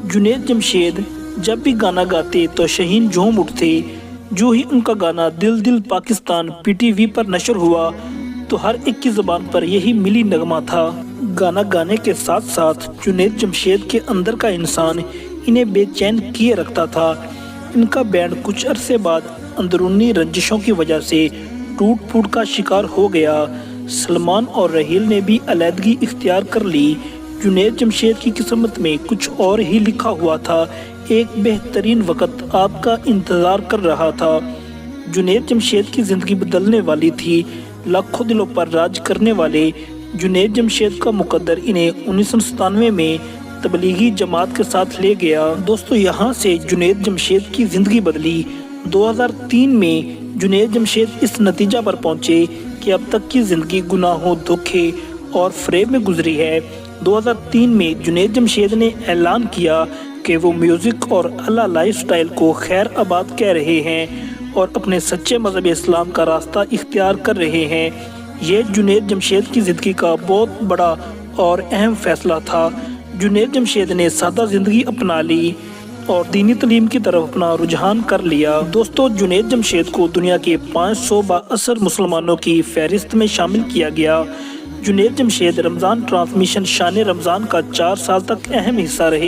जुनैद जमशेद जब भी गाना गाते तो शहीन झूम उठते। जो ही उनका गाना दिल दिल पाकिस्तान पीटीवी पर नशर हुआ तो हर एक की ज़बान पर यही मिली नगमा था। गाना गाने के साथ साथ जुनैद जमशेद के अंदर का इंसान इन्हें बेचैन किए रखता था। इनका बैंड कुछ अरसे बाद अंदरूनी रंजिशों की वजह से टूट फूट का शिकार हो गया। सलमान और रहील ने भी अलहदगी इख्तियार कर ली। जुनैद जमशेद की किस्मत में कुछ और ही लिखा हुआ था। एक बेहतरीन वक्त आपका इंतज़ार कर रहा था। जुनैद जमशेद की ज़िंदगी बदलने वाली थी। लाखों दिलों पर राज करने वाले जुनैद जमशेद का मुकद्दर इन्हें 1997 में तबलीगी जमात के साथ ले गया। दोस्तों, यहाँ से जुनैद जमशेद की ज़िंदगी बदली। 2003 में जुनैद जमशेद इस नतीजा पर पहुँचे कि अब तक की ज़िंदगी गुनाहों, धोखे और फ़रेब में गुजरी है। 2003 में जुनैद जमशेद ने ऐलान किया कि वो म्यूज़िक और अला लाइफस्टाइल को खैर आबाद कह रहे हैं और अपने सच्चे मज़हब इस्लाम का रास्ता इख्तियार कर रहे हैं। ये जुनैद जमशेद की ज़िंदगी का बहुत बड़ा और अहम फ़ैसला था। जुनैद जमशेद ने सादा ज़िंदगी अपना ली और दीनी तालीम की तरफ अपना रुझान कर लिया। दोस्तों, जुनैद जमशेद को दुनिया के 500 बाअसर मुसलमानों की फहरिस्त में शामिल किया गया। जुनैद जमशेद रमज़ान ट्रांसमिशन शान रमज़ान का 4 साल तक अहम हिस्सा रहे।